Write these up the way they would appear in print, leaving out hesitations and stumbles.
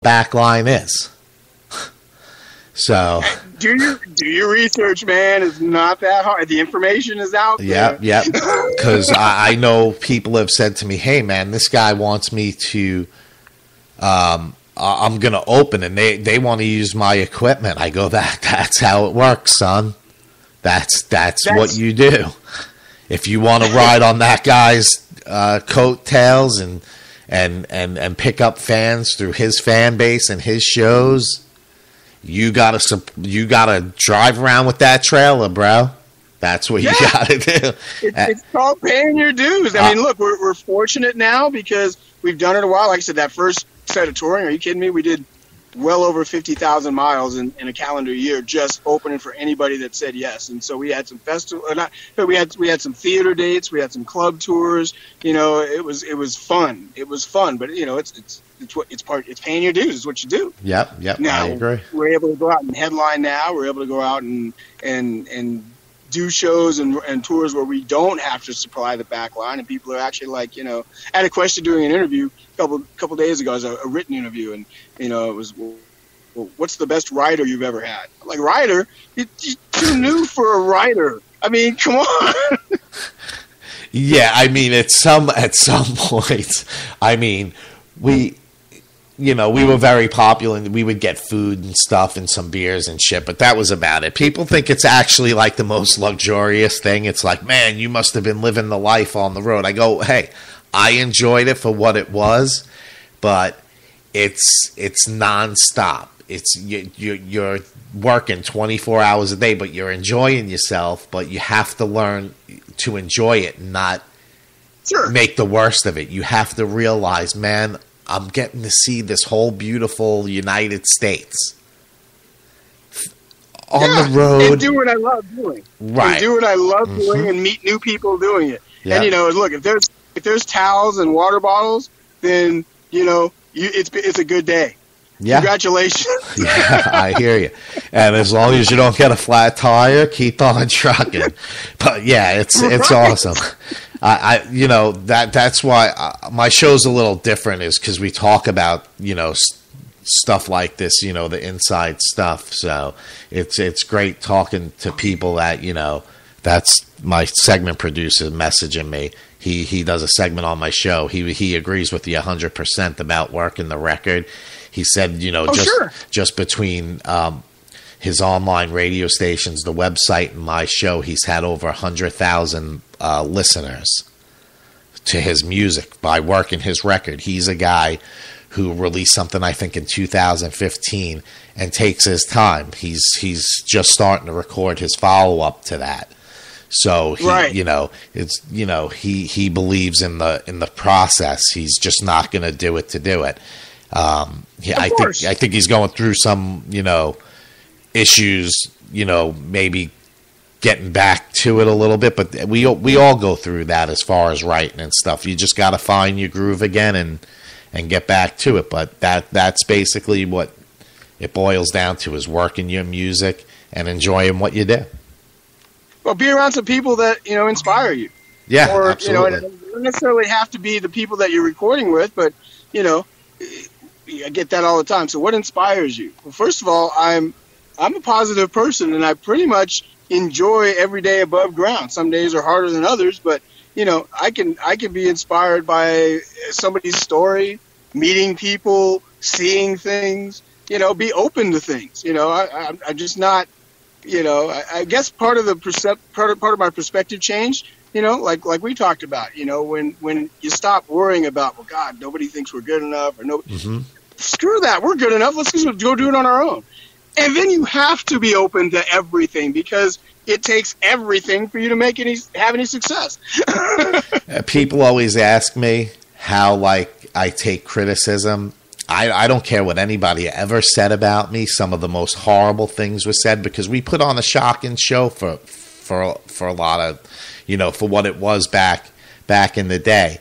backline is. So do your research, man. It's not that hard. The information is out there. Yeah. Because I know people have said to me, "Hey, man, this guy wants me to. I'm gonna open, and they want to use my equipment." I go, "That's how it works, son. That's what you do. If you want to ride on that guy's coattails and pick up fans through his fan base and his shows." You gotta drive around with that trailer, bro. That's what you gotta do. It's called paying your dues. I mean, look, we're fortunate now because we've done it a while. Like I said, that first set of touring, are you kidding me? We did well over 50,000 miles in a calendar year, just opening for anybody that said yes. And so we had some we had some theater dates, we had some club tours. You know, it was fun. It was fun, but you know, it's paying your dues. It's what you do. Yep. Now, I agree. We're able to go out and headline now. We're able to go out and do shows and tours where we don't have to supply the back line, and people are actually like, you know, I had a question doing an interview a couple days ago. It was a written interview, and you know, it was, well, what's the best writer you've ever had? I'm like, writer? You're too new for a writer. I mean, come on. Yeah, I mean, at some point, I mean, we were very popular, and we would get food and stuff and some beers and shit, but that was about it. People think it's actually like the most luxurious thing. It's like, man, you must have been living the life on the road. I go, hey, I enjoyed it for what it was, but it's nonstop. It's you're working 24 hours a day, but you're enjoying yourself, but you have to learn to enjoy it and not make the worst of it. You have to realize, man, I'm getting to see this whole beautiful United States on the road. And do what I love doing. Right. And do what I love doing and meet new people doing it. Yeah. And, you know, look, if there's towels and water bottles, then, you know, it's a good day. Yeah. Congratulations. Yeah, I hear you. And as long as you don't get a flat tire, keep on trucking. But yeah, it's awesome. You know, that's why my show's a little different, is because we talk about, you know, stuff like this, you know, the inside stuff. So it's great talking to people that, you know, that's my segment producer messaging me. He does a segment on my show. He agrees with you 100% about working the record. He said, you know, just between his online radio stations, the website, and my show, he's had over 100,000 listeners to his music by working his record. He's a guy who released something, I think, in 2015 and takes his time. He's just starting to record his follow-up to that. So he, you know, it's, you know, he believes in the process. He's just not going to do it to do it. Yeah, I think he's going through some, you know, issues, you know, maybe getting back to it a little bit, but we all go through that as far as writing and stuff. You just got to find your groove again and get back to it. But that's basically what it boils down to, is working your music and enjoying what you do. Well, be around some people that, you know, inspire you. Yeah, or, absolutely. You know, it doesn't necessarily have to be the people that you're recording with, but, you know, I get that all the time. So what inspires you? Well, first of all, I'm a positive person, and I pretty much enjoy every day above ground. Some days are harder than others, but, you know, I can be inspired by somebody's story, meeting people, seeing things, you know, be open to things. You know, I'm just not, you know, I guess part of my perspective changed, you know, like we talked about, you know, when you stop worrying about, well, God, nobody thinks we're good enough, or no, screw that, we're good enough. Let's just go do it on our own. And then you have to be open to everything, because it takes everything for you to have any success. People always ask me how, like, I take criticism. I don't care what anybody ever said about me. Some of the most horrible things were said, because we put on a shocking show for a lot of, you know, for what it was back in the day.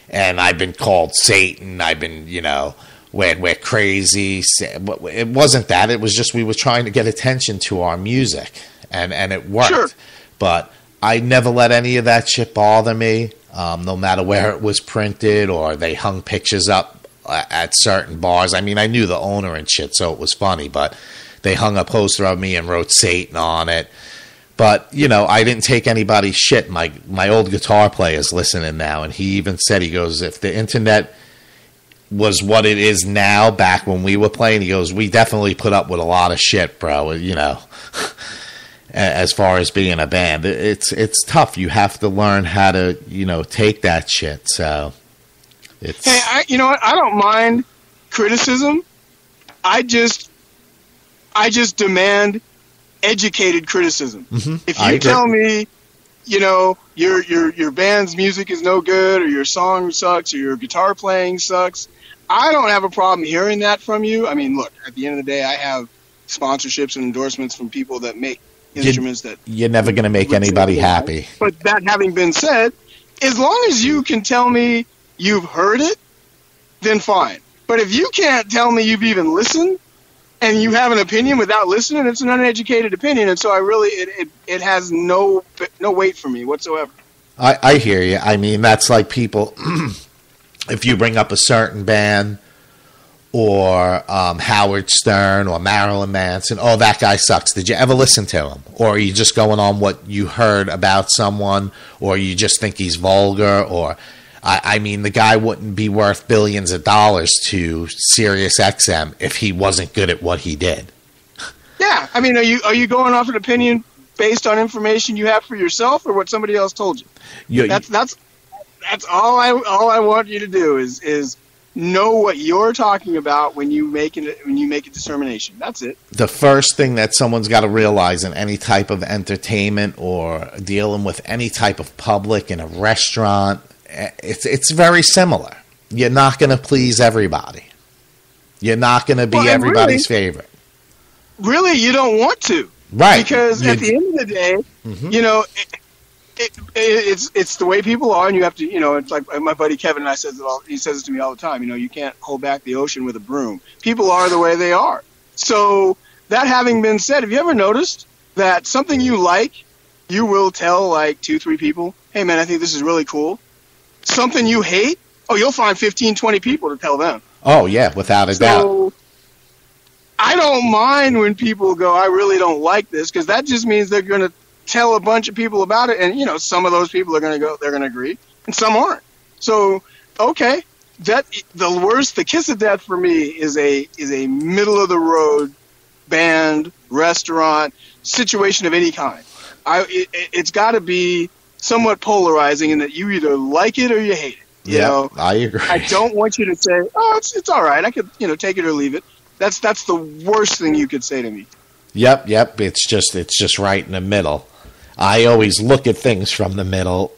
And I've been called Satan. I've been, you know, we're crazy. It wasn't that. It was just we were trying to get attention to our music, and it worked. Sure. But I never let any of that shit bother me, no matter where it was printed or they hung pictures up at certain bars. I mean, I knew the owner and shit, so it was funny, but they hung a poster of me and wrote Satan on it. But, you know, I didn't take anybody's shit. My old guitar player is listening now, and he even said, he goes, if the internet was what it is now back when we were playing, he goes, we definitely put up with a lot of shit, bro, you know, as far as being a band. It's tough. You have to learn how to, you know, take that shit. So it's... Hey, you know what? I don't mind criticism. I just demand educated criticism. Mm-hmm. If you tell me, you know, your band's music is no good, or your song sucks, or your guitar playing sucks, I don't have a problem hearing that from you. I mean, look, at the end of the day, I have sponsorships and endorsements from people that make instruments that... You're never going to make anybody happy. But that having been said, as long as you can tell me you've heard it, then fine. But if you can't tell me you've even listened, and you have an opinion without listening, it's an uneducated opinion, and so I really, it has no weight for me whatsoever. I hear you. I mean, that's like people, if you bring up a certain band, or Howard Stern, or Marilyn Manson, oh, that guy sucks. Did you ever listen to him? Or are you just going on what you heard about someone, or you just think he's vulgar, or... I mean, the guy wouldn't be worth billions of dollars to Sirius XM if he wasn't good at what he did. Yeah, I mean, are you going off an opinion based on information you have for yourself, or what somebody else told you? That's all I want you to do is know what you're talking about when you make a determination. That's it. The first thing that someone's got to realize in any type of entertainment or dealing with any type of public in a restaurant. It's very similar. You're not going to please everybody. You're not going to be everybody's favorite. Really, you don't want to. Right. Because at the end of the day, you know, it's the way people are, and you have to, you know, it's like my buddy Kevin and I says it all. He says it to me all the time. You know, you can't hold back the ocean with a broom. People are the way they are. So that having been said, have you ever noticed that something you like, you will tell like 2-3 people, hey man, I think this is really cool. Something you hate, you'll find 15-20 people to tell them. Oh, yeah, without a doubt. I don't mind when people go, I really don't like this, because that just means they're going to tell a bunch of people about it, and, you know, some of those people are going to go, they're going to agree, and some aren't. So, okay, the kiss of death for me is a middle-of-the-road band, restaurant, situation of any kind. It's got to be somewhat polarizing in that you either like it or you hate it. You know? I agree. I don't want you to say, oh, it's all right. I could, you know, take it or leave it. That's the worst thing you could say to me. Yep. It's just right in the middle. I always look at things from the middle,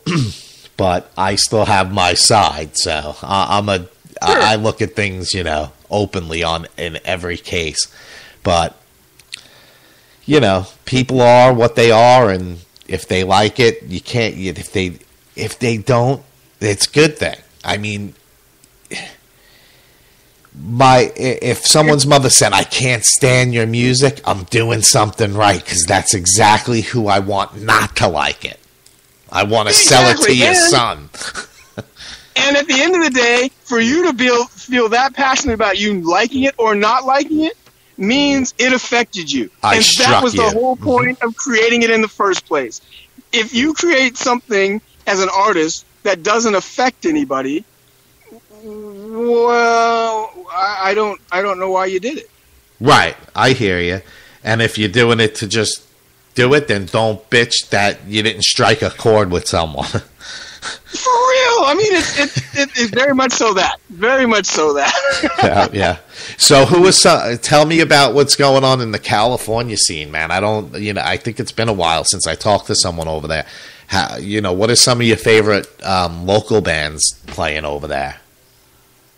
but I still have my side. So I look at things, you know, openly in every case. But, you know, people are what they are, and if they like it, you can't. If they don't, it's a good thing. I mean, if someone's mother said, "I can't stand your music," I'm doing something right, because that's exactly who I want not to like it. I want to sell it to your son. And at the end of the day, for you to feel that passionate about you liking it or not liking it means it affected you. And that was the whole point of creating it in the first place. If you create something as an artist that doesn't affect anybody, well, I don't know why you did it. Right, I hear you. And if you're doing it to just do it, then don't bitch that you didn't strike a chord with someone. For real, I mean, it's very much so that. Very much so that. Yeah. So tell me about what's going on in the California scene, man. I think it's been a while since I talked to someone over there. What are some of your favorite local bands playing over there?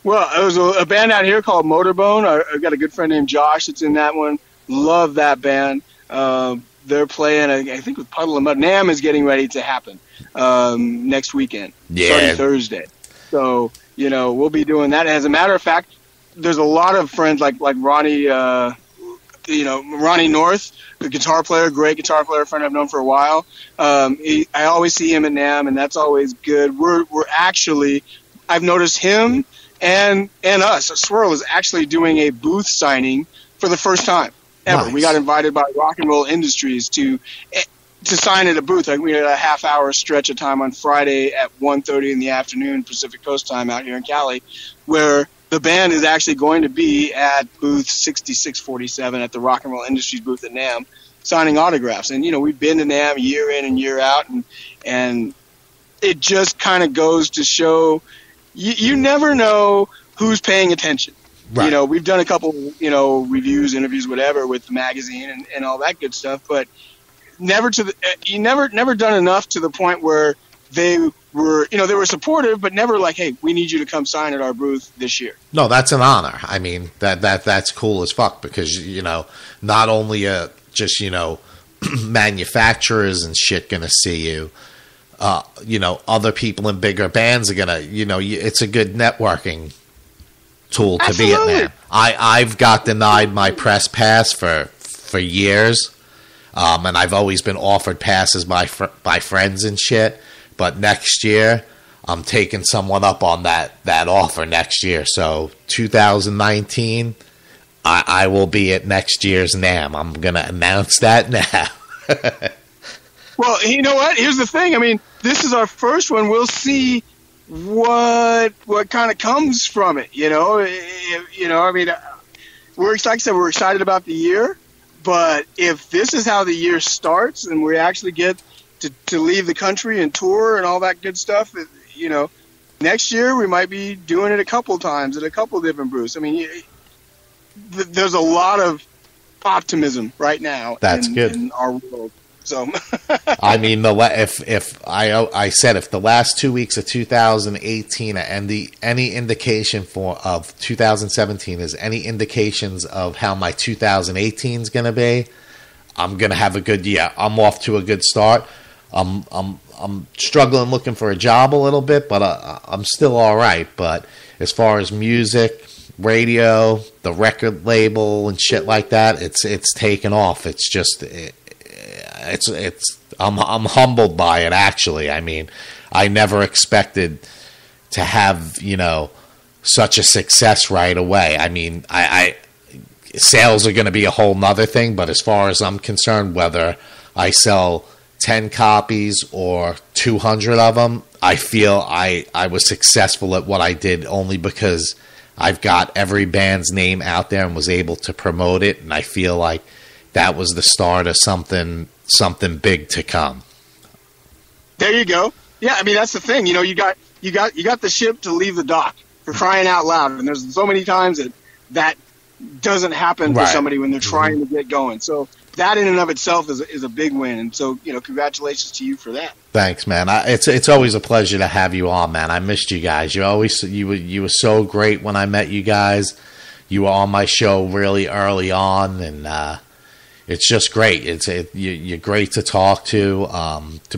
Well, there was a band out here called Motorbone. I've got a good friend named Josh that's in that one. Love that band. They're playing, I think, with Puddle of Mud. NAMM is getting ready to happen next weekend, starting Thursday. So, we'll be doing that. As a matter of fact, there's a lot of friends like Ronnie, Ronnie North, the guitar player, great guitar player, friend I've known for a while. I always see him at NAMM, and that's always good. We're actually, I've noticed him and us. Swirl is actually doing a booth signing for the first time ever. Nice. We got invited by Rock and Roll Industries to sign at a booth. Like, we had a half-hour stretch of time on Friday at 1:30 in the afternoon Pacific Coast time out here in Cali, where the band is actually going to be at booth 6647 at the Rock and Roll Industries booth at NAMM, signing autographs. And, we've been to NAMM year in and year out, and it just kind of goes to show you never know who's paying attention. Right. We've done a couple, reviews, interviews, whatever, with the magazine and all that good stuff, but never done enough to the point where they were, they were supportive, but never like, hey, we need you to come sign at our booth this year. No, that's an honor. I mean, that's cool as fuck, because, not only just, manufacturers and shit gonna see you, other people in bigger bands are gonna, it's a good networking tool to Absolutely. be at, man. I've got denied my press pass for years. And I've always been offered passes by friends and shit. But next year, I'm taking someone up on that offer next year. So 2019, I will be at next year's NAMM. I'm going to announce that now. Well, you know what? Here's the thing. I mean, this is our first one. We'll see what kind of comes from it. I mean, like I said, we're excited about the year. But if this is how the year starts and we actually get to leave the country and tour and all that good stuff, next year we might be doing it a couple times at a couple different booths. I mean, there's a lot of optimism right now. That's good in our world. So, I mean, if the last 2 weeks of 2018 and any indication of 2017 is any indications of how my 2018 is going to be, I'm going to have a good year. I'm off to a good start. I'm struggling looking for a job a little bit, but I'm still all right. But as far as music, radio, the record label, and shit like that, it's taken off. It's just. I'm humbled by it, actually. I mean, I never expected to have, such a success right away. I mean, sales are going to be a whole nother thing, but as far as I'm concerned, whether I sell 10 copies or 200 of them, I feel I was successful at what I did only because I've got every band's name out there and was able to promote it, and I feel like that was the start of something big to come. There you go. Yeah, I mean, that's the thing. You got the ship to leave the dock, for crying out loud. And there's so many times that doesn't happen for somebody when they're trying to get going. So that in and of itself is a big win. And so, congratulations to you for that. Thanks, man. It's always a pleasure to have you on, man. I missed you guys. You were so great when I met you guys. You were on my show really early on, and it's just great. You're great to talk to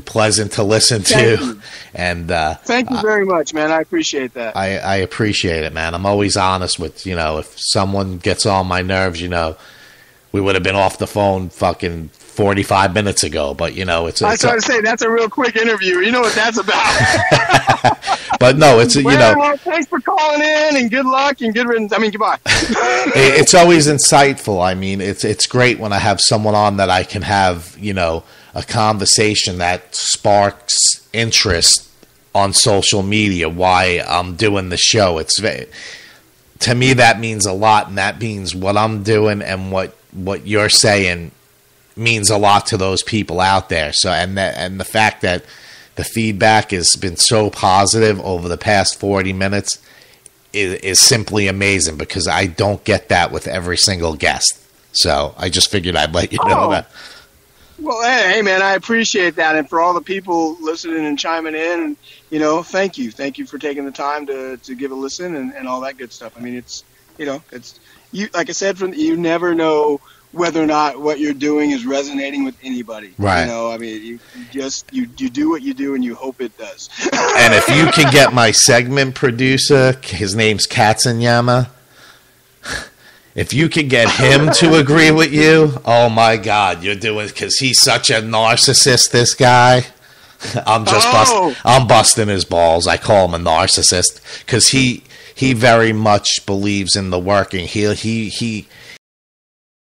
pleasant to listen to, and thank you very much, man. I appreciate that. I appreciate it, man. I'm always honest with if someone gets on my nerves, we would have been off the phone fucking 45 minutes ago, but I was trying to say that's a real quick interview. You know what that's about. But no, it's well, thanks for calling in, and good luck and good riddance. I mean, goodbye. It's always insightful. I mean, it's great when I have someone on that I can have a conversation that sparks interest on social media. Why I'm doing the show. To me, that means a lot, and that means what I'm doing and what you're saying means a lot to those people out there. So, and the fact that the feedback has been so positive over the past 40 minutes is simply amazing, because I don't get that with every single guest. So I just figured I'd let you know that. Well, hey, man, I appreciate that. And for all the people listening and chiming in, thank you. Thank you for taking the time to give a listen and all that good stuff. I mean, it's you, like I said, you never know whether or not what you're doing is resonating with anybody. Right. I mean, you do what you do and you hope it does. And if you can get my segment producer, his name's Katzinjamma, if you could get him to agree with you, oh my God, you're doing, because he's such a narcissist, this guy. I'm busting his balls. I call him a narcissist because he he very much believes in the working.